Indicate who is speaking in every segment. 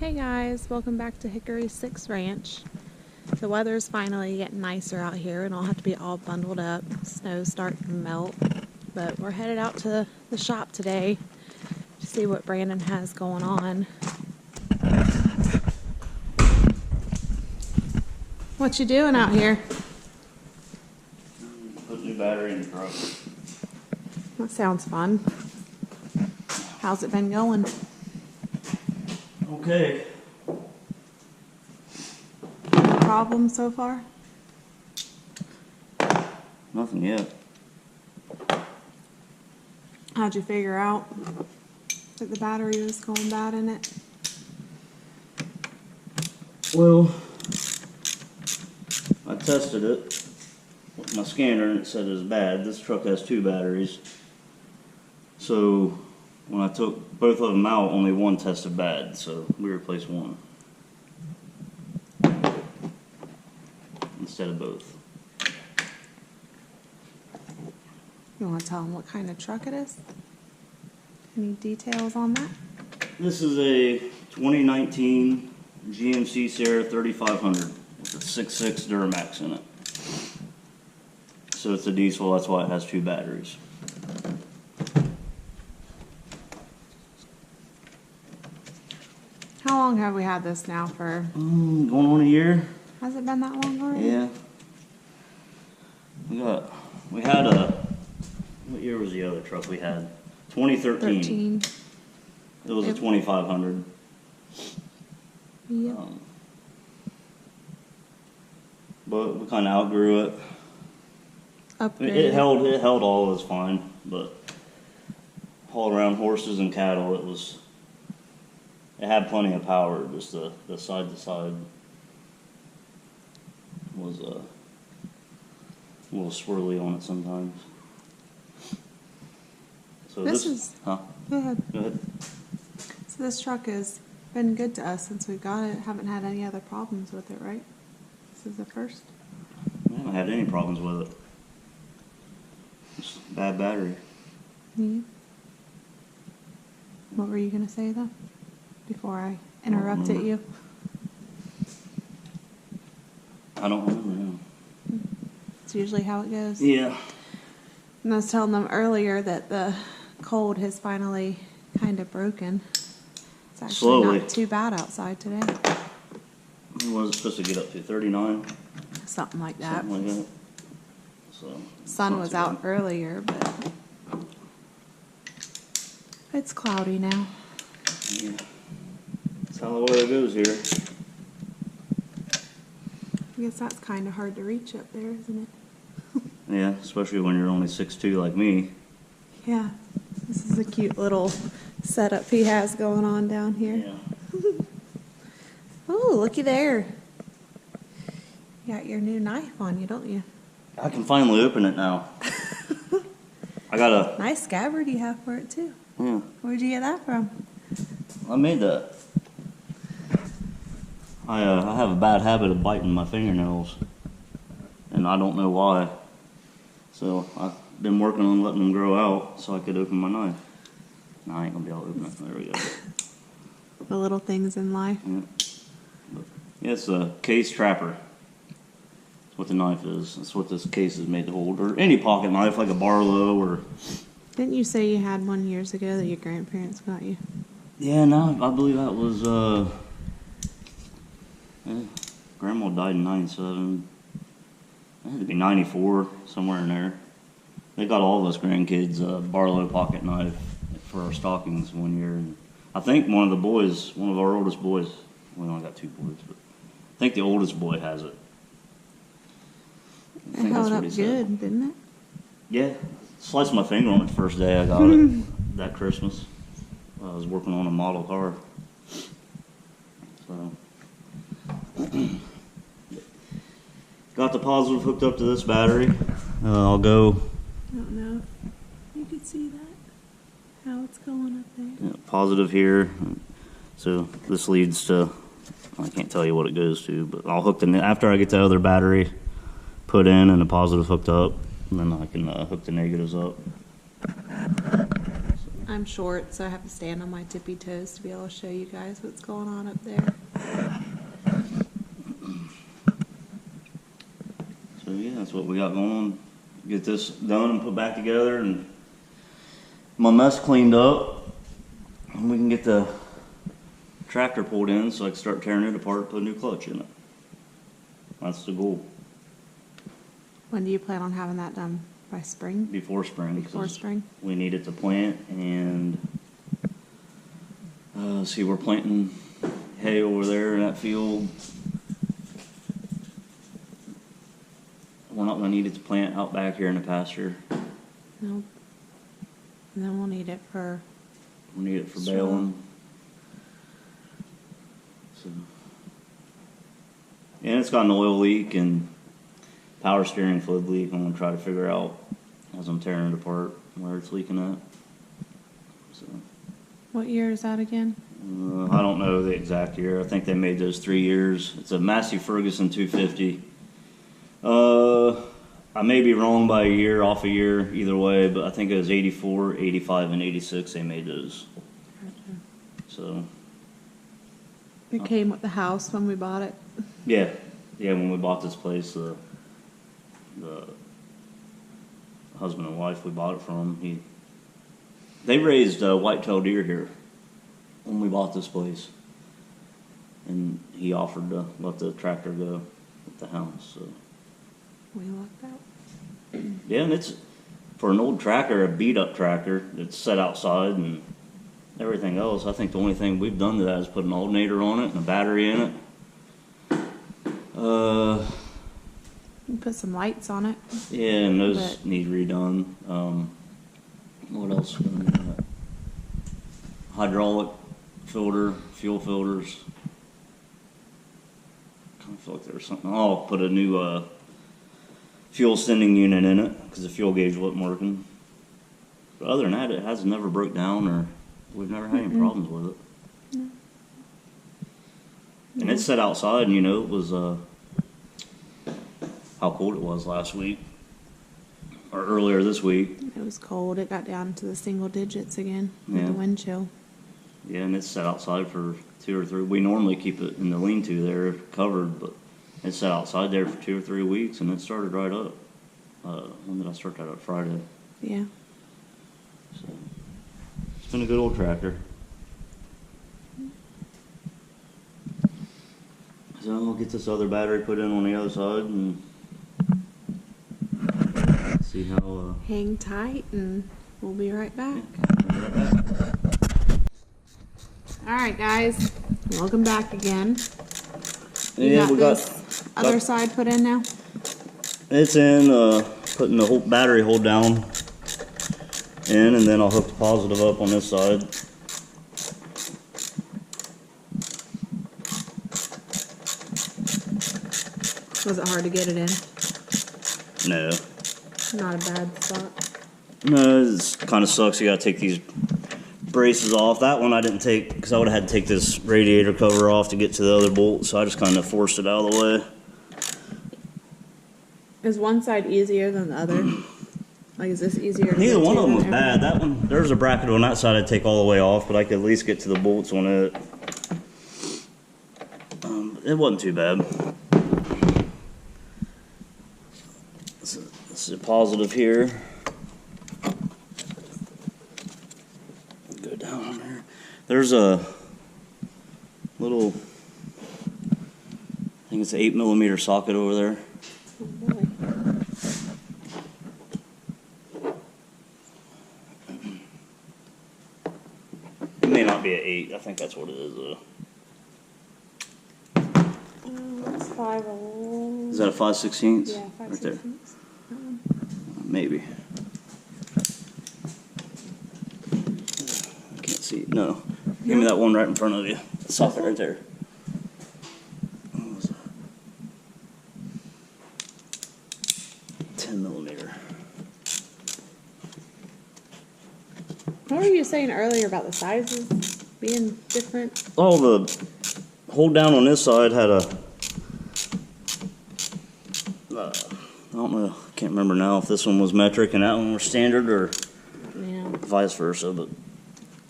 Speaker 1: Hey guys, welcome back to Hickory 6 Ranch. The weather's finally getting nicer out here and I'll have to be all bundled up. Snow's starting to melt, but we're headed out to the shop today to see what Brandon has going on. What you doing out here?
Speaker 2: Put a new battery in the truck.
Speaker 1: That sounds fun. How's it been going?
Speaker 2: Okay.
Speaker 1: No problem so far?
Speaker 2: Nothing yet.
Speaker 1: How'd you figure out that the battery was going bad in it?
Speaker 2: Well, I tested it with my scanner and it said it was bad. This truck has two batteries. So when I took both of them out, only one tested bad, so we replaced one instead of both.
Speaker 1: You want to tell them what kind of truck it is? Any details on that?
Speaker 2: This is a 2019 GMC Sierra 3500 with a 6.6 Duramax in it. So it's a diesel, that's why it has two batteries.
Speaker 1: How long have we had this now for?
Speaker 2: Going on a year.
Speaker 1: Has it been that long already?
Speaker 2: Yeah. We had a, what year was the other truck we had? 2013.
Speaker 1: 13.
Speaker 2: It was a 2500.
Speaker 1: Yep.
Speaker 2: But we kind of outgrew it.
Speaker 1: Upgrade.
Speaker 2: It held all, it was fine, but hauled around horses and cattle, it had plenty of power, just the side to side was a little swirly on it sometimes. So huh?
Speaker 1: Go ahead.
Speaker 2: Go ahead.
Speaker 1: So this truck has been good to us since we got it. Haven't had any other problems with it, right? This is the first.
Speaker 2: I haven't had any problems with it. Just a bad battery.
Speaker 1: Yeah. What were you gonna say though? Before I interrupted you.
Speaker 2: I don't remember now.
Speaker 1: It's usually how it goes.
Speaker 2: Yeah.
Speaker 1: And I was telling them earlier that the cold has finally kind of broken. It's actually
Speaker 2: Slowly.
Speaker 1: not too bad outside today.
Speaker 2: What was it supposed to get up to? 39?
Speaker 1: Something like that.
Speaker 2: Something like that. So,
Speaker 1: Sun was out earlier, but it's cloudy now.
Speaker 2: Yeah. That's how the weather goes here.
Speaker 1: I guess that's kind of hard to reach up there, isn't it?
Speaker 2: Yeah, especially when you're only 6'2" like me.
Speaker 1: Yeah. This is a cute little setup he has going on down here.
Speaker 2: Yeah.
Speaker 1: Oh, looky there. You got your new knife on you, don't you?
Speaker 2: I can finally open it now. I got a...
Speaker 1: Nice scabbard you have for it, too.
Speaker 2: Yeah.
Speaker 1: Where'd you get that from?
Speaker 2: I made that. I have a bad habit of biting my fingernails, and I don't know why. So I've been working on letting them grow out so I could open my knife. No, I ain't gonna be able to open it. There we go.
Speaker 1: The little things in life.
Speaker 2: Yeah. Yeah, it's a case trapper. That's what the knife is. That's what this case is made to hold. Or any pocket knife, like a Barlow or...
Speaker 1: Didn't you say you had one years ago that your grandparents got you?
Speaker 2: Yeah, no, I believe that was, yeah, Grandma died in 97. It had to be 94, somewhere in there. They got all of us grandkids a Barlow pocket knife for our stockings one year. And I think one of our oldest boys, we only got two boys, but I think the oldest boy has it.
Speaker 1: It held up good, didn't it?
Speaker 2: Yeah, sliced my finger on it the first day I got it, that Christmas. I was working on a model car. So, got the positive hooked up to this battery. I'll go.
Speaker 1: I don't know if you could see that, how it's going up there.
Speaker 2: Yeah, positive here. So this leads to, I can't tell you what it goes to, but I'll hook after I get the other battery put in and the positive hooked up, and then I can hook the negatives up.
Speaker 1: I I'm short, so I have to stand on my tippy toes to be able to show you guys what's going on up there.
Speaker 2: So yeah, that's what we got going on. Get this done and put back together, and my mess cleaned up, and we can get the tractor pulled in so I can start tearing it apart, put a new clutch in it. That's the goal.
Speaker 1: When do you plan on having that done? By spring?
Speaker 2: Before spring.
Speaker 1: Before spring?
Speaker 2: We need it to plant, and see, we're planting hay over there in that field. We're not going to need it to plant out back here in the pasture.
Speaker 1: No. And then we'll need it for...
Speaker 2: We need it for
Speaker 1: straw.
Speaker 2: baling. So, and it's got an oil leak and power steering fluid leak. I'm going to try to figure out as I'm tearing it apart where it's leaking at. So,
Speaker 1: What year is that again?
Speaker 2: I don't know the exact year. I think they made those 3 years. It's a Massey Ferguson 250. I may be wrong by a year, off a year, either way, but I think it was 84, 85, and 86 they made those.
Speaker 1: Gotcha.
Speaker 2: So,
Speaker 1: It came with the house when we bought it.
Speaker 2: yeah, when we bought this place, the husband and wife we bought it from, they raised white-tailed deer here when we bought this place, and he offered to let the tractor go at the house. So
Speaker 1: We lucked out.
Speaker 2: yeah, and it's for an old tractor, a beat-up tractor that's set outside and everything else. I think the only thing we've done to that is put an alternator on it and a battery in it.
Speaker 1: You put some lights on it.
Speaker 2: Yeah, and those
Speaker 1: But-
Speaker 2: need redone. What else? Hydraulic filter, fuel filters. I feel like there was something. I'll put a new fuel sending unit in it because the fuel gauge wasn't working. But other than that, it has never broke down, or we've never had any problems with it.
Speaker 1: No.
Speaker 2: And it's set outside, and it was how cold it was last week or earlier this week.
Speaker 1: It was cold. It got down to the single digits again with
Speaker 2: Yeah.
Speaker 1: the wind chill.
Speaker 2: Yeah, and it's set outside for 2 or 3. We normally keep it in the lean-to there covered, but it's set outside there for 2 or 3 weeks, and it started right up. When did I start that up? Friday.
Speaker 1: Yeah.
Speaker 2: So it's been a good old tractor. So I'll get this other battery put in on the other side and see how.
Speaker 1: Hang tight and we'll be right back. All right, guys. Welcome back again. You
Speaker 2: Yeah,
Speaker 1: got
Speaker 2: we got
Speaker 1: this other side put in now?
Speaker 2: it's in. Putting the whole battery hold down in, and then I'll hook the positive up on this side.
Speaker 1: Was it hard to get it in?
Speaker 2: No.
Speaker 1: Not a bad spot.
Speaker 2: No, it kind of sucks. You gotta take these braces off. That one I didn't take because I would have had to take this radiator cover off to get to the other bolt, so I just kind of forced it out of the way.
Speaker 1: Is one side easier than the other? Like, is this easier? to
Speaker 2: Neither
Speaker 1: get
Speaker 2: one
Speaker 1: to
Speaker 2: of them was
Speaker 1: than
Speaker 2: bad.
Speaker 1: everything?
Speaker 2: That one, there's a bracket on that side I'd take all the way off, but I could at least get to the bolts on it. It wasn't too bad. This is a positive here. Go down on there. There's a little, I think it's an 8mm socket over there.
Speaker 1: Oh, boy.
Speaker 2: It may not be an 8. I think that's what it is though.
Speaker 1: It's 5 old.
Speaker 2: Is that a 5/16?
Speaker 1: Yeah, 5
Speaker 2: right there.
Speaker 1: 16ths.
Speaker 2: Maybe. I can't see it. No. Give me that one right in front of you. The socket right there. What was that? 10mm.
Speaker 1: What were you saying earlier about the sizes being different?
Speaker 2: Oh, the hold down on this side had a. I don't know. I can't remember now if this one was metric and that one was standard or
Speaker 1: Yeah.
Speaker 2: vice versa, but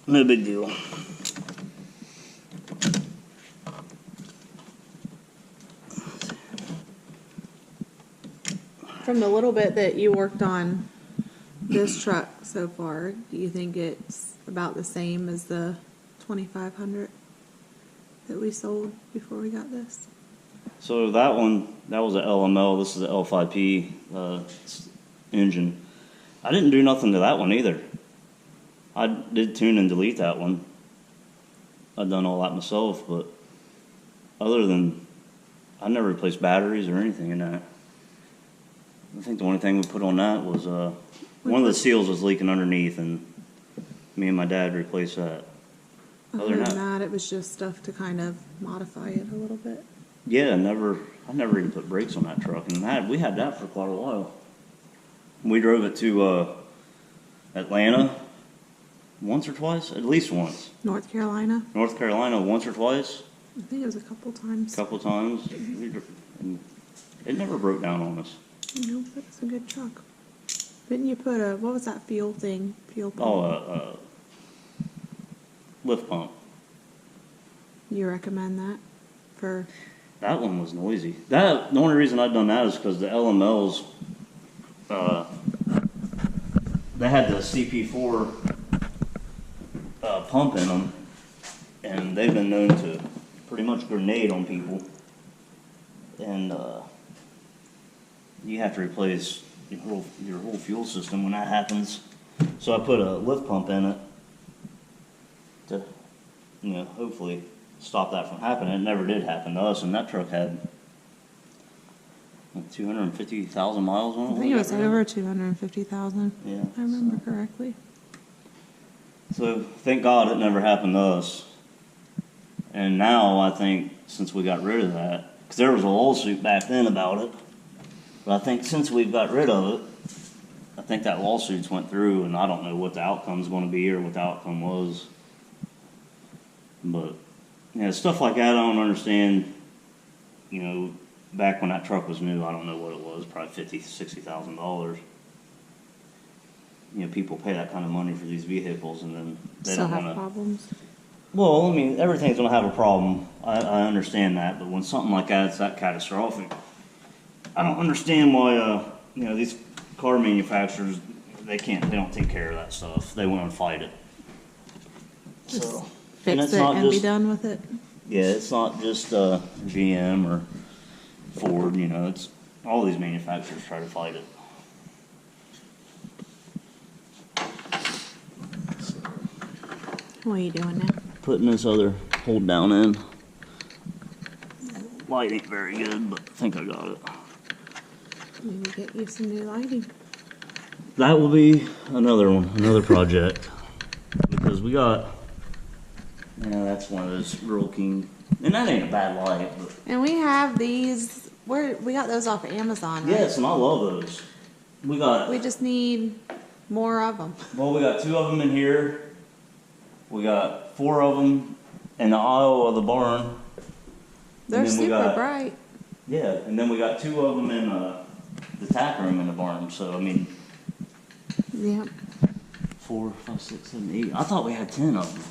Speaker 2: No big deal.
Speaker 1: From the little bit that you worked on this truck so far, do you think it's about the same as the 2500 that we sold before we got this?
Speaker 2: So that one, that was an LML. This is an L5P engine. I didn't do nothing to that one either. I did tune and delete that one. I've done all that myself, but other than, I never replaced batteries or anything in that. I think the only thing we put on that was one of the seals was leaking underneath, and me and my dad replaced that.
Speaker 1: Other than that, it was just stuff to kind of modify it a little bit.
Speaker 2: Yeah, I never even put brakes on that truck, and we had that for quite a while. We drove it to Atlanta once or twice, at least once.
Speaker 1: North Carolina?
Speaker 2: North Carolina once or twice.
Speaker 1: I think it was a couple times.
Speaker 2: A couple times. And it never broke down on us.
Speaker 1: No, but it's a good truck. Didn't you put what was that fuel thing? Fuel pump?
Speaker 2: Oh, lift pump.
Speaker 1: You recommend that for?
Speaker 2: That one was noisy. The only reason I've done that is because the LMLs, they had the CP4 pump in them, and they've been known to pretty much grenade on people. And you have to replace your whole fuel system when that happens. So I put a lift pump in it to, hopefully stop that from happening. It never did happen to us, and that truck had 250,000 miles on it.
Speaker 1: I think it was over 250,000.
Speaker 2: Yeah.
Speaker 1: I remember correctly.
Speaker 2: So thank God it never happened to us. And now I think since we got rid of that, because there was a lawsuit back then about it, but I think since we've got rid of it, I think that lawsuit's went through, and I don't know what the outcome's going to be or what the outcome was. But stuff like that I don't understand. Back when that truck was new, I don't know what it was, probably $50,000-$60,000. People pay that kind of money for these vehicles, and then they
Speaker 1: Still
Speaker 2: don't
Speaker 1: have
Speaker 2: want to.
Speaker 1: problems.
Speaker 2: Well, I mean, everything's going to have a problem. I understand that, but when something like that's that catastrophic, I don't understand why these car manufacturers they don't take care of that stuff. They want to fight it. So
Speaker 1: Fix it and be done with it.
Speaker 2: Yeah, it's not just GM or Ford. It's all these manufacturers try to fight it.
Speaker 1: What are you doing now?
Speaker 2: Putting this other hold down in. Light ain't very good, but I think I got it.
Speaker 1: Maybe get you some new lighting.
Speaker 2: That will be another project. Because we got, that's one of those Rural King, and that ain't a bad light. But
Speaker 1: And we have these, we got those off of Amazon, right?
Speaker 2: yes, and I love those.
Speaker 1: We just need more of them.
Speaker 2: Well, we got 2 of them in here. We got 4 of them in the aisle of the barn.
Speaker 1: They're super bright.
Speaker 2: Yeah, and then we got 2 of them in the tack room in the barn. So, I mean,
Speaker 1: Yep.
Speaker 2: 4, 5, 6, 7, 8. I thought we had 10 of them.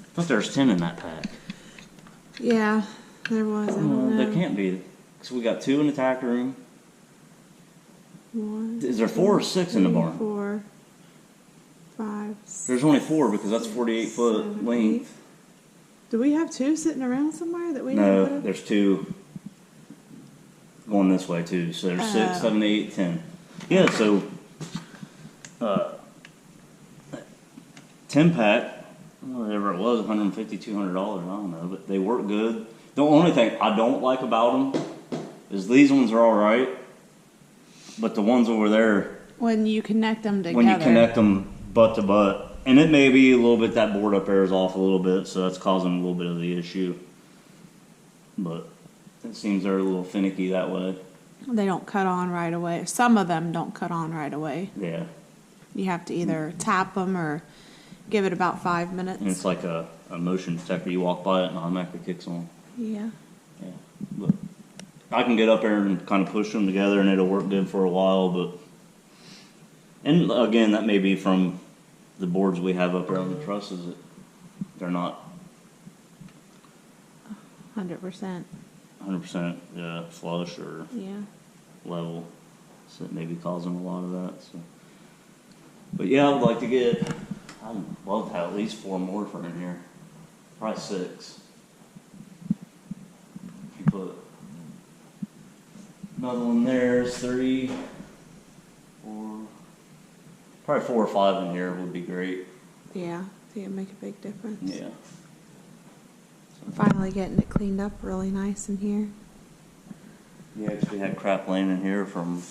Speaker 2: I thought there was 10 in that pack.
Speaker 1: Yeah, there was. I don't know.
Speaker 2: There can't be. Because we got 2 in the tack room.
Speaker 1: 1,
Speaker 2: Is there 4 or 6 in the barn?
Speaker 1: 4, 5, 6.
Speaker 2: There's only 4 because that's 48-foot
Speaker 1: 7,
Speaker 2: length.
Speaker 1: 8. Do we have 2 sitting around somewhere that we didn't put
Speaker 2: No,
Speaker 1: up?
Speaker 2: there's 2 going this way too. So there's 6, 7, 8, 10. Yeah, so 10 pack, whatever it was, $150, $200. I don't know, but they work good. The only thing I don't like about them is these ones are all right, but the ones over there,
Speaker 1: When you connect them together.
Speaker 2: when you connect them butt to butt, and it may be a little bit that board up there is off a little bit, so that's causing a little bit of the issue. But it seems they're a little finicky that way.
Speaker 1: They don't cut on right away. Some of them don't cut on right away.
Speaker 2: Yeah.
Speaker 1: You have to either tap them or give it about 5 minutes.
Speaker 2: And it's like a motion detector. You walk by it and automatically kicks on.
Speaker 1: Yeah.
Speaker 2: Yeah. But I can get up there and kind of push them together and it'll work good for a while. But and again, that may be from the boards we have up there on the trusses, they're not
Speaker 1: 100%.
Speaker 2: 100% flush or
Speaker 1: Yeah.
Speaker 2: level, so it may be causing a lot of that. So, but yeah, I would like to get. I'd love to have at least 4 more for in here, probably 6. If you put another one there, is 3, 4, probably 4 or 5 in here would be great.
Speaker 1: Yeah. I think it'd make a big difference.
Speaker 2: Yeah.
Speaker 1: I'm finally getting it cleaned up really nice in here.
Speaker 2: Yeah, 'cause we had crap laying in here from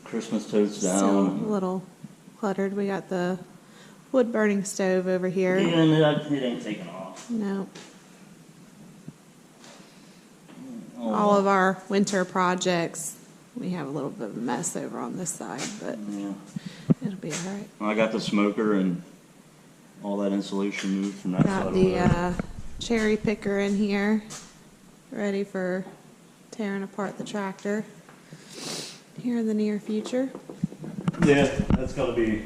Speaker 2: Christmas totes
Speaker 1: Still
Speaker 2: down.
Speaker 1: a little cluttered. We got the wood burning stove over here.
Speaker 2: Yeah, and it ain't taken off.
Speaker 1: No.
Speaker 2: Oh,
Speaker 1: All of our winter projects, we have a little bit of a mess over on this side, but
Speaker 2: yeah.
Speaker 1: it'll be all right.
Speaker 2: I got the smoker and all that insulation moved from that side
Speaker 1: Got
Speaker 2: over
Speaker 1: the
Speaker 2: there.
Speaker 1: cherry picker in here, ready for tearing apart the tractor here in the near future.
Speaker 2: Yeah, that's gotta be.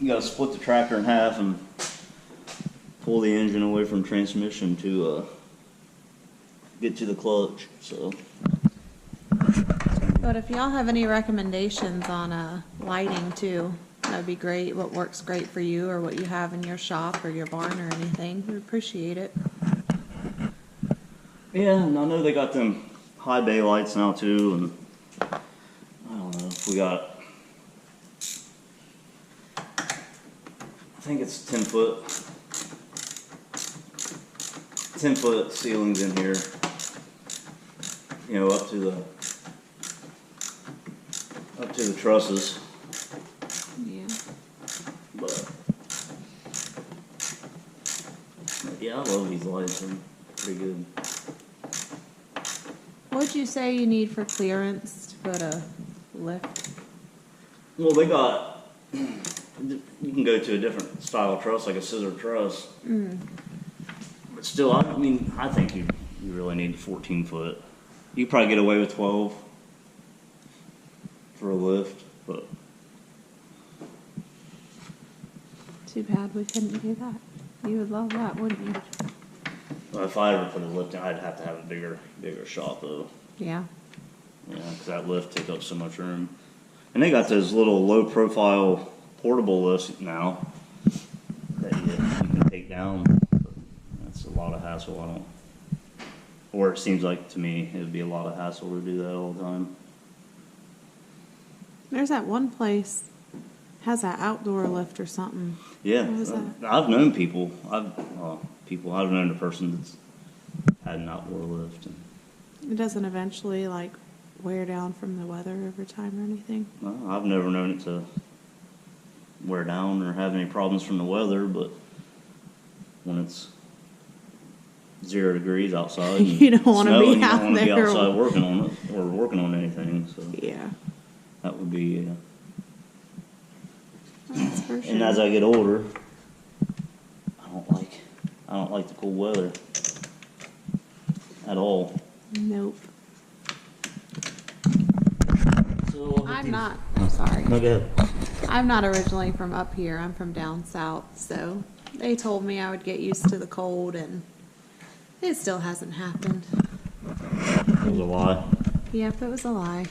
Speaker 2: You gotta split the tractor in half and pull the engine away from transmission to get to the clutch. So.
Speaker 1: But if y'all have any recommendations on lighting too, that'd be great. What works great for you or what you have in your shop or your barn or anything, we'd appreciate it.
Speaker 2: Yeah, and I know they got them high bay lights now too, and I don't know if we got. I think it's 10-foot. 10-foot ceilings in here. You know, up to the trusses.
Speaker 1: Yeah.
Speaker 2: But yeah, I love these lights. They're pretty good.
Speaker 1: What'd you say you need for clearance to put a lift?
Speaker 2: Well, they got. You can go to a different style truss, like a scissor truss. But still, I mean, I think you really need 14-foot. You probably get away with 12 for a lift, but
Speaker 1: Too bad we couldn't do that. You would love that, wouldn't you?
Speaker 2: if I ever put a lift in, I'd have to have a bigger shop though.
Speaker 1: Yeah.
Speaker 2: Yeah, because that lift takes up so much room. And they got those little low-profile portable lifts now that you can take down. But that's a lot of hassle. I don't. Or it seems like to me it would be a lot of hassle to do that all the time.
Speaker 1: There's that one place has that outdoor lift or something.
Speaker 2: Yeah,
Speaker 1: What was that?
Speaker 2: I've known people. I've known a person that's had an outdoor lift. And,
Speaker 1: It doesn't eventually like wear down from the weather over time or anything.
Speaker 2: well, I've never known it to wear down or have any problems from the weather, but when it's 0 degrees outside, and
Speaker 1: You don't wanna be
Speaker 2: snowing, you
Speaker 1: out
Speaker 2: don't want to be
Speaker 1: there.
Speaker 2: outside working on it or working on anything. So
Speaker 1: Yeah,
Speaker 2: that would be.
Speaker 1: that's for sure.
Speaker 2: And as I get older, I don't like the cold weather at all.
Speaker 1: Nope.
Speaker 2: So
Speaker 1: I'm not. I'm sorry.
Speaker 2: No, go ahead.
Speaker 1: I'm not originally from up here. I'm from down south. So they told me I would get used to the cold, and it still hasn't happened.
Speaker 2: It was a lie.
Speaker 1: Yep, it was a lie.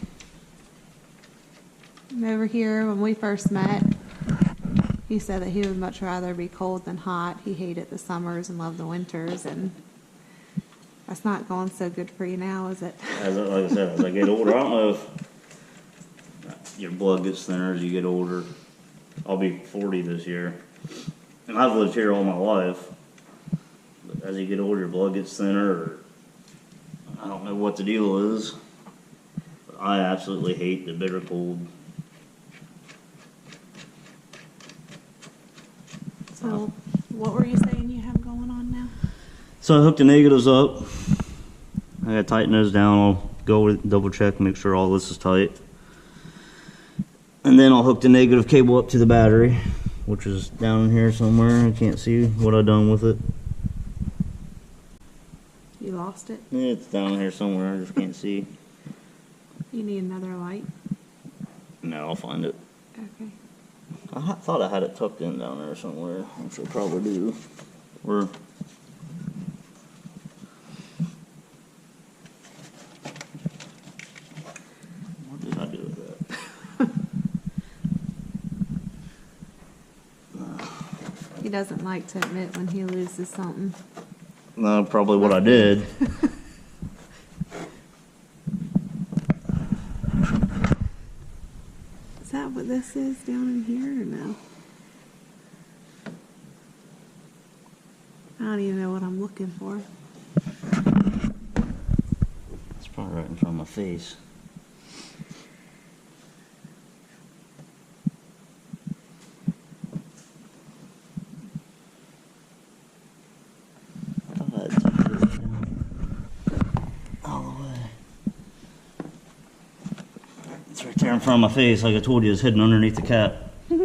Speaker 1: Over here, when we first met, he said that he would much rather be cold than hot. He hated the summers and loved the winters, and that's not going so good for you now, is it?
Speaker 2: Like I said, as I get older, I don't know if your blood gets thinner as you get older. I'll be 40 this year, and I've lived here all my life. But as you get older, your blood gets thinner, or I don't know what the deal is. But I absolutely hate the bitter cold.
Speaker 1: So, what were you saying you have going on now?
Speaker 2: So I hooked the negatives up. I gotta tighten those down. I'll go double check, make sure all this is tight. And then I'll hook the negative cable up to the battery, which is down here somewhere. I can't see what I've done with it.
Speaker 1: You lost it?
Speaker 2: It's down here somewhere, I just can't see.
Speaker 1: You need another light?
Speaker 2: No, I'll find it.
Speaker 1: Okay.
Speaker 2: thought I had it tucked in down there somewhere, which I probably do. Or what did I do with that?
Speaker 1: He doesn't like to admit when he loses something.
Speaker 2: No, probably what I did.
Speaker 1: Is that what this is down in here or no? I don't even know what I'm looking for.
Speaker 2: It's probably right in front of my face. I thought I had tucked it down all the way. It's right there in front of my face, like I told you, it's hidden underneath the cap of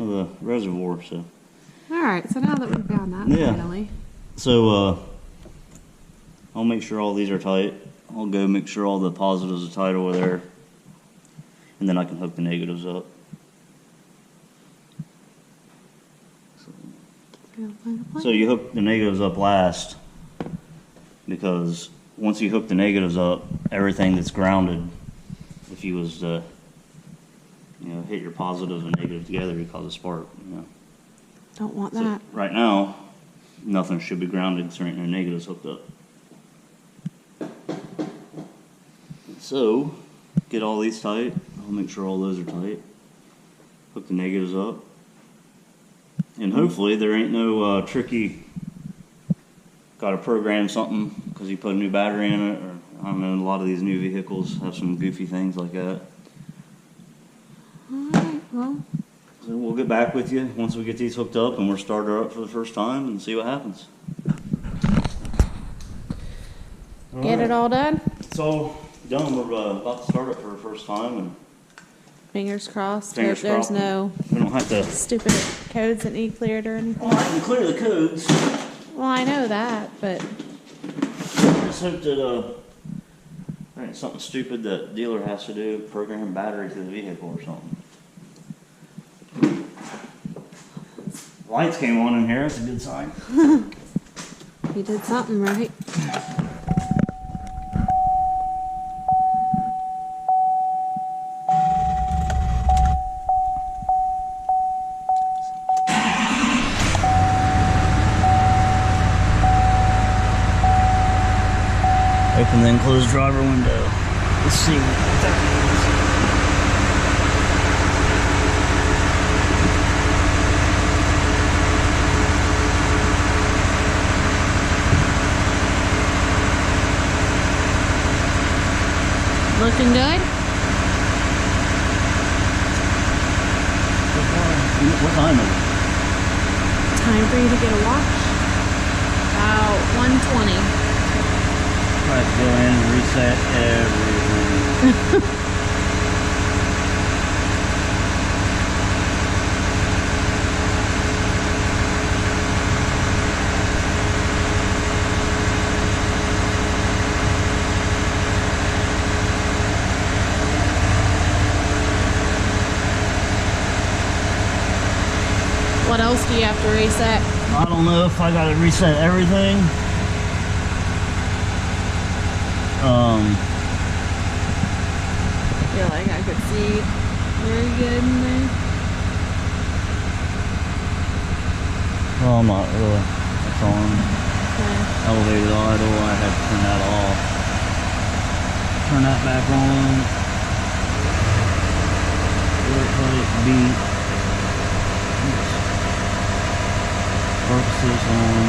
Speaker 2: the reservoir. So.
Speaker 1: All right, so now that we've found that finally.
Speaker 2: So I'll make sure all these are tight. I'll go make sure all the positives are tight over there, and then I can hook the negatives up. So you hook the negatives up last, because once you hook the negatives up, everything that's grounded, if you was to, hit your positives and negatives together, you cause a spark.
Speaker 1: Don't want
Speaker 2: So
Speaker 1: that.
Speaker 2: right now, nothing should be grounded because there ain't no negatives hooked up. So, get all these tight. I'll make sure all those are tight. Hook the negatives up. And hopefully there ain't no tricky, got to program something because you put a new battery in it, or I don't know, a lot of these new vehicles have some goofy things like that.
Speaker 1: Alright, well.
Speaker 2: So we'll get back with you once we get these hooked up and we'll start her up for the first time and see what happens.
Speaker 1: Get it all done?
Speaker 2: It's all done. We're about to start it for the first time, and
Speaker 1: Fingers crossed.
Speaker 2: Fingers
Speaker 1: Hope there's
Speaker 2: crossed.
Speaker 1: no
Speaker 2: we don't have to.
Speaker 1: stupid codes that need cleared or anything.
Speaker 2: Well, I can clear the codes.
Speaker 1: Well, I know that, but
Speaker 2: Just hope that there ain't something stupid that dealer has to do, program battery to the vehicle or something. Lights came on in here. That's a good sign.
Speaker 1: you did something right.
Speaker 2: Open then close driver window. Let's see what that
Speaker 1: Looking good?
Speaker 2: What time is it?
Speaker 1: Time for you to get a watch. About 1:20.
Speaker 2: I have to go in and reset everything.
Speaker 1: What else do you have to reset?
Speaker 2: I don't know if I gotta reset everything.
Speaker 1: Feel like I could see very good in there.
Speaker 2: Well, I'm not really. It's on.
Speaker 1: Okay.
Speaker 2: Elevated idle, I had to turn that off. Turn that back on. Work light, beat. Purposes on.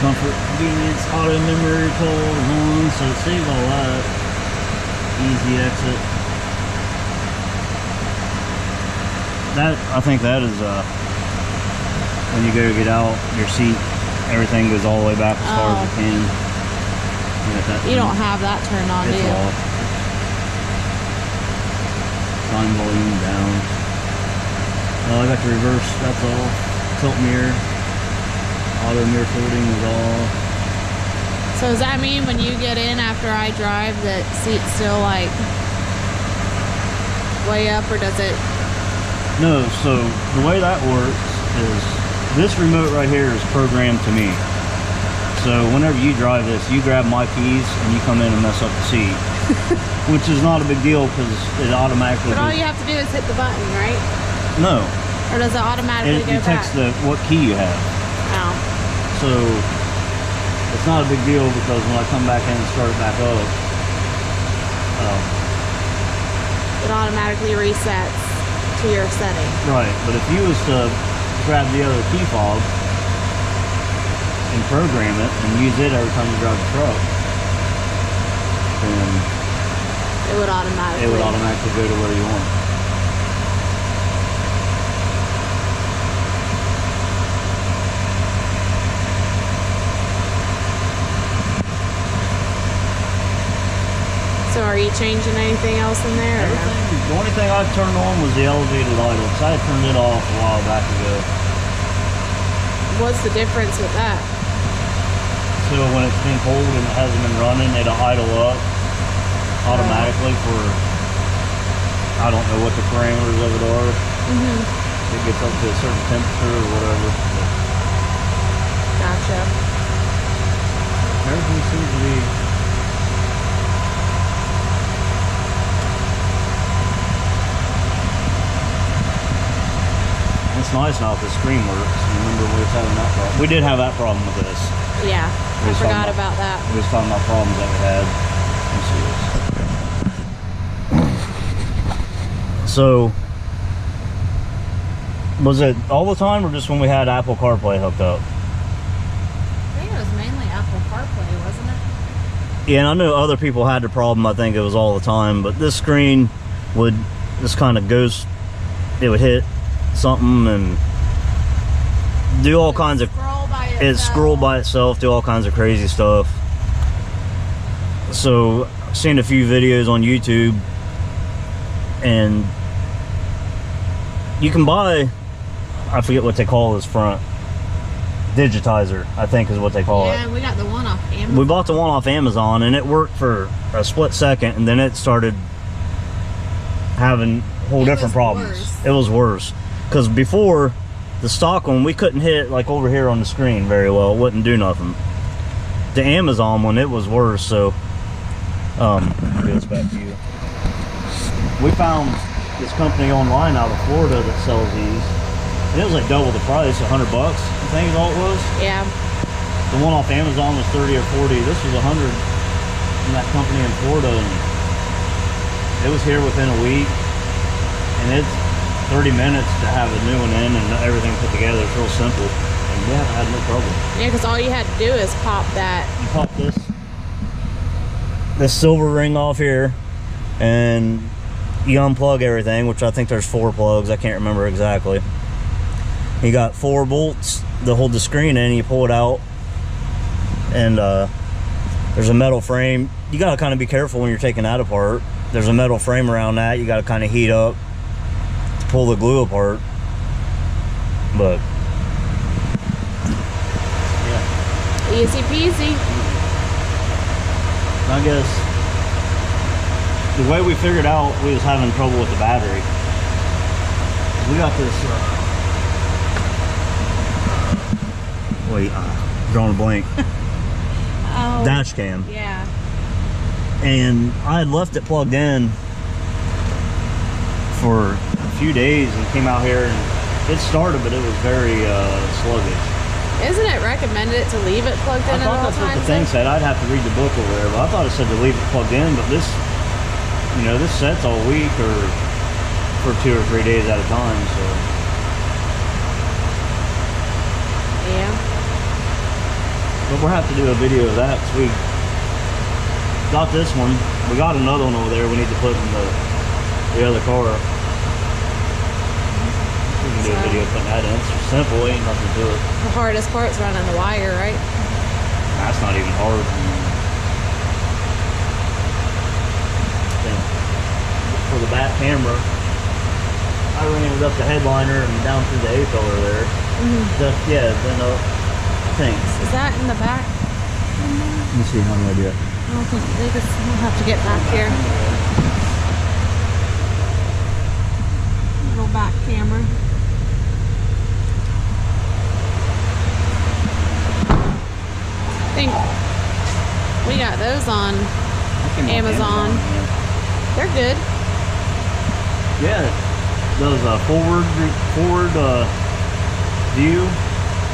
Speaker 2: Comfort, convenience, auto memory recall is on, so save all that. Easy exit. That, I think that is, when you go to get out, your seat, everything goes all the way back as far as it can.
Speaker 1: You don't have that turned on, do
Speaker 2: It's
Speaker 1: you?
Speaker 2: off. Time volume down. I got the reverse, that's all. Tilt mirror. Auto mirror folding is all.
Speaker 1: So does that mean when you get in after I drive that seat's still like way up, or does it?
Speaker 2: No, so the way that works is this remote right here is programmed to me. So whenever you drive this, you grab my keys and you come in and mess up the seat. Which is not a big deal because it automatically...
Speaker 1: But all you have to do is hit the button, right?
Speaker 2: No.
Speaker 1: Or does it automatically go back?
Speaker 2: It detects what key you have.
Speaker 1: Oh.
Speaker 2: So it's not a big deal because when I come back in and start it back up,
Speaker 1: it automatically resets to your setting.
Speaker 2: Right, but if you was to grab the other key fob and program it and use it every time you drive the truck, then
Speaker 1: it would automatically
Speaker 2: go to where you want it.
Speaker 1: So are you changing anything else in there?
Speaker 2: Everything. The only thing I turned on was the elevated idle, because I had turned it off a while back ago.
Speaker 1: What's the difference with that?
Speaker 2: So when it's been cold and it hasn't been running, it'll idle up automatically for, I don't know what the parameters of it are. It gets up to a certain temperature or whatever.
Speaker 1: Gotcha.
Speaker 2: Everything seems to be... It's nice now that the screen works. Remember we was having that problem. We did have that problem with this.
Speaker 1: Yeah, I forgot about that.
Speaker 2: We was talking about problems that we had. Let me see this. So, was it all the time or just when we had Apple CarPlay hooked up?
Speaker 1: I think it was mainly Apple CarPlay, wasn't it?
Speaker 2: Yeah, and I know other people had the problem. I think it was all the time, but this screen would just kind of goes, it would hit something and do all kinds of, it scroll by itself, do all kinds of crazy stuff. So I've seen a few videos on YouTube, and you can buy, I forget what they call this front digitizer, I think is what they call it.
Speaker 1: Yeah, we got the one off Amazon.
Speaker 2: We bought the one off Amazon and it worked for a split second, and then it started having whole different problems.
Speaker 1: Worse.
Speaker 2: It was worse. Because before, the stock one, we couldn't hit like over here on the screen very well. It wouldn't do nothing. The Amazon one, it was worse. So, I'll give this back to you. We found this company online out of Florida that sells these. And it was like double the price, $100 bucks, I think is all it was.
Speaker 1: Yeah.
Speaker 2: The one off Amazon was 30 or 40. This was 100 from that company in Florida. And it was here within a week. And it's 30 minutes to have a new one in and everything put together. It's real simple, and we haven't had no trouble.
Speaker 1: Yeah, because all you had to do is pop that.
Speaker 2: You pop this silver ring off here, and you unplug everything, which I think there's 4 plugs. I can't remember exactly. You got 4 bolts that hold the screen in. You pull it out, and there's a metal frame. You got to kind of be careful when you're taking that apart. There's a metal frame around that. You got to kind of heat up, pull the glue apart, but yeah,
Speaker 1: Easy peasy.
Speaker 2: I guess the way we figured out we was having trouble with the battery, we got this drawing a blank.
Speaker 1: Oh,
Speaker 2: dash cam,
Speaker 1: yeah.
Speaker 2: and I had left it plugged in for a few days and came out here and it started, but it was very sluggish.
Speaker 1: Isn't it recommended to leave it plugged in
Speaker 2: I
Speaker 1: at
Speaker 2: thought
Speaker 1: all
Speaker 2: that's what
Speaker 1: times?
Speaker 2: the thing said. I'd have to read the book or whatever. I thought it said to leave it plugged in, but this, you know, this sets all week or for 2 or 3 days at a time, so.
Speaker 1: Yeah.
Speaker 2: But we'll have to do a video of that, because we got this one. We got another one over there we need to put in the other car. We can do a video putting that in. It's simple, ain't nothing to it.
Speaker 1: The hardest part's running the wire, right?
Speaker 2: That's not even hard. For the back camera, I ran it up the headliner and down through the A-pillar there. Yeah, then I think.
Speaker 1: Is that in the back?
Speaker 2: Let me see how many I do it.
Speaker 1: I don't think we'll have to get back here. little back camera. I think we got those on Amazon. They're good.
Speaker 2: Yeah, does a forward view.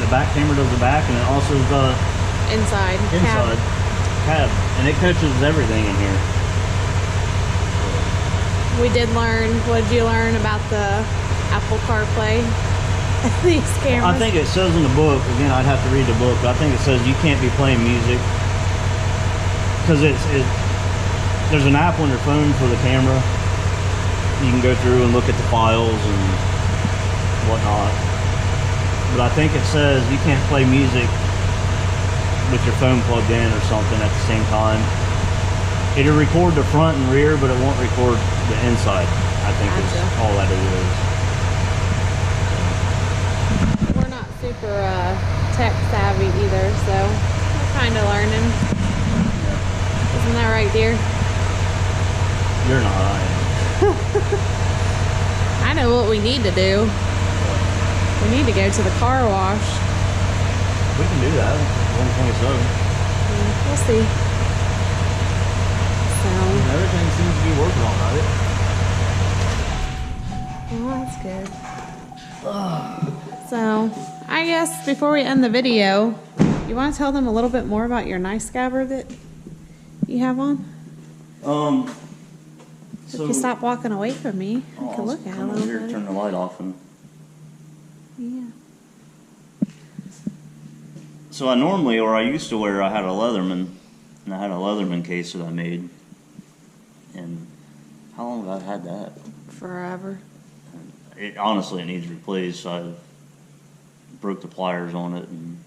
Speaker 2: The back camera does the back, and it also does
Speaker 1: Inside.
Speaker 2: cab, and it catches everything in here.
Speaker 1: We did learn. What did you learn about the Apple CarPlay? These cameras.
Speaker 2: I think it says in the book. Again, I'd have to read the book. But I think it says you can't be playing music because there's an app on your phone for the camera. You can go through and look at the files and whatnot. But I think it says you can't play music with your phone plugged in or something at the same time. It'll record the front and rear, but it won't record the inside. I think
Speaker 1: Gotcha.
Speaker 2: is all that it is.
Speaker 1: We're not super tech savvy either, so we're kind of learning. Isn't that right, dear?
Speaker 2: You're not. I am.
Speaker 1: I know what we need to do. We need to go to the car wash.
Speaker 2: We can do that. 127.
Speaker 1: We'll see. So,
Speaker 2: Everything seems to be working all right.
Speaker 1: well, that's good. So, I guess before we end the video, you want to tell them a little bit more about your nice scabbard that you have on? If you stop walking away from me, I can look at it a little
Speaker 2: here,
Speaker 1: bit.
Speaker 2: turn the light off, and
Speaker 1: Yeah.
Speaker 2: so I used to wear. I had a Leatherman, and I had a Leatherman case that I made. And how long have I had that?
Speaker 1: Forever.
Speaker 2: Honestly, it needs replaced. I broke the pliers on it, and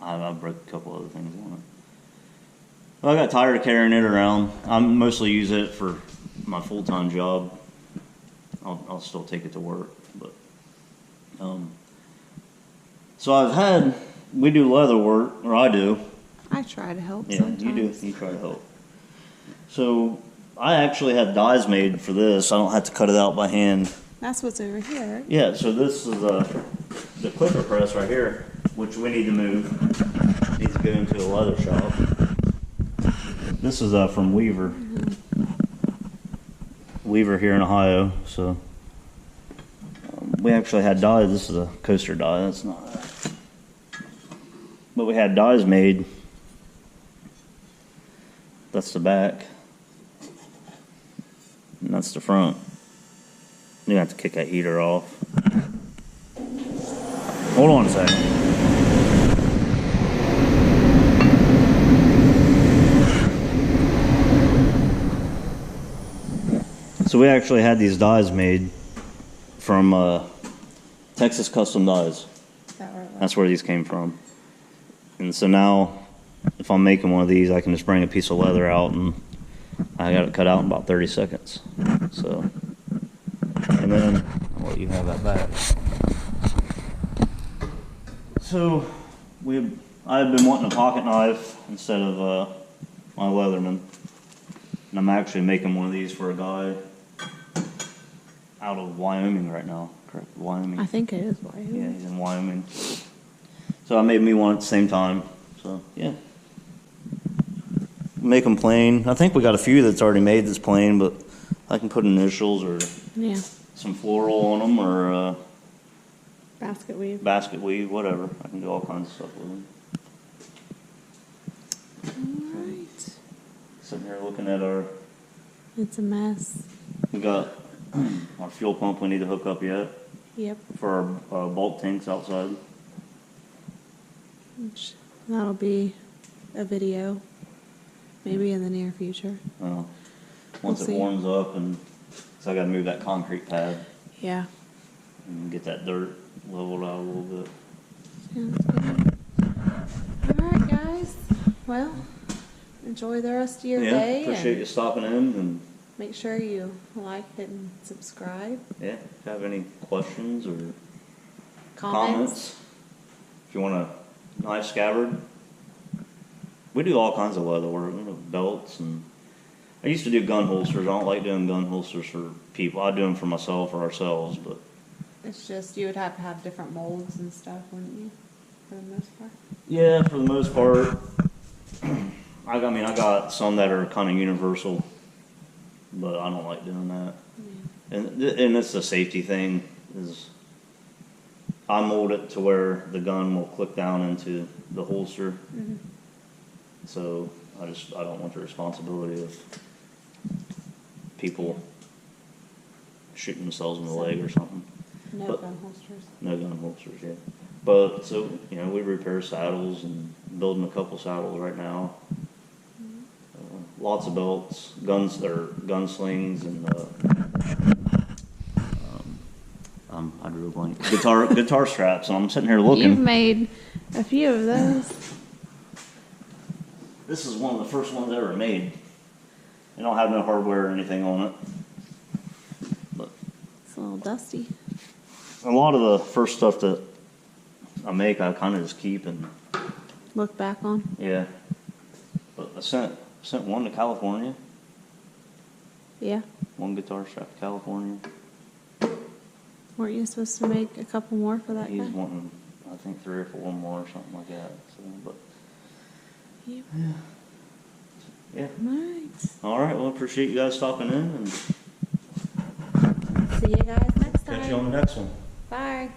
Speaker 2: I broke a couple other things on it. Well, I got tired of carrying it around. I mostly use it for my full-time job. I'll still take it to work, but so we do leather work, or I do.
Speaker 1: I try to help
Speaker 2: Yeah, you do.
Speaker 1: sometimes.
Speaker 2: You try to help. So I actually had dies made for this. I don't have to cut it out by hand.
Speaker 1: That's what's over here.
Speaker 2: Yeah, so this is the clipper press right here, which we need to move. Needs to go into a leather shop. This is from Weaver. Weaver here in Ohio. So we actually had dies. This is a coaster die. That's not. But we had dies made. That's the back. And that's the front. You have to kick that heater off. Hold on a second. So we actually had these dies made from Texas Custom Dies. That's where these came from. And so now, if I'm making one of these, I can just bring a piece of leather out, and I got it cut out in about 30 seconds. So, and then I'll let you have that back. So I've been wanting a pocket knife instead of my Leatherman, and I'm actually making one of these for a guy out of Wyoming right now. Correct, Wyoming.
Speaker 1: I think it is Wyoming.
Speaker 2: Yeah, he's in Wyoming. So I made me one at the same time. So yeah, make them plain. I think we got a few that's already made that's plain, but I can put initials or
Speaker 1: Yeah.
Speaker 2: some floral on them or
Speaker 1: Basket weave.
Speaker 2: basket weave, whatever. I can do all kinds of stuff with them.
Speaker 1: All right.
Speaker 2: Sitting here looking at our,
Speaker 1: It's a mess.
Speaker 2: we got our fuel pump we need to hook up yet
Speaker 1: Yep.
Speaker 2: for our bulk tanks outside.
Speaker 1: Which, that'll be a video, maybe in the near future.
Speaker 2: Once
Speaker 1: We'll
Speaker 2: it
Speaker 1: see.
Speaker 2: warms up, and so I got to move that concrete pad
Speaker 1: Yeah.
Speaker 2: and get that dirt leveled out a little bit.
Speaker 1: Sounds good. All right, guys. Well, enjoy the rest of your
Speaker 2: Yeah,
Speaker 1: day.
Speaker 2: appreciate
Speaker 1: and
Speaker 2: you stopping in, and
Speaker 1: make sure you like it and subscribe.
Speaker 2: yeah, if you have any questions or
Speaker 1: Comments.
Speaker 2: if you want a knife scabbard, we do all kinds of leather work. We do belts, and I used to do gun holsters. I don't like doing gun holsters for people. I do them for myself or ourselves, but
Speaker 1: It's just you would have to have different molds and stuff, wouldn't you? For the most part.
Speaker 2: yeah, for the most part, I mean, I got some that are kind of universal, but I don't like doing that. And it's a safety thing. Is I mold it to where the gun will click down into the holster.
Speaker 1: Mm-hmm.
Speaker 2: So I don't want the responsibility of people shooting themselves in the leg or something.
Speaker 1: No
Speaker 2: But-
Speaker 1: gun holsters.
Speaker 2: No gun holsters, yeah. But so we repair saddles and building a couple saddles right now. Lots of belts, guns or gunslings, and I drew a blank. Guitar straps. And I'm sitting here looking.
Speaker 1: You've made a few of those.
Speaker 2: This is one of the first ones ever made. They don't have no hardware or anything on it. But
Speaker 1: It's a little dusty.
Speaker 2: a lot of the first stuff that I make, I kind of just keep and
Speaker 1: Look back on.
Speaker 2: yeah. But I sent one to California.
Speaker 1: Yeah.
Speaker 2: One guitar strap to California.
Speaker 1: Weren't you supposed to make a couple more for that
Speaker 2: He's
Speaker 1: guy?
Speaker 2: wanting, I think, 3 or 4 more or something like that. So, but
Speaker 1: Yeah.
Speaker 2: yeah.
Speaker 1: Alright.
Speaker 2: All right. Well, appreciate you guys stopping in, and
Speaker 1: See you guys next time.
Speaker 2: catch you on the next one.
Speaker 1: Bye.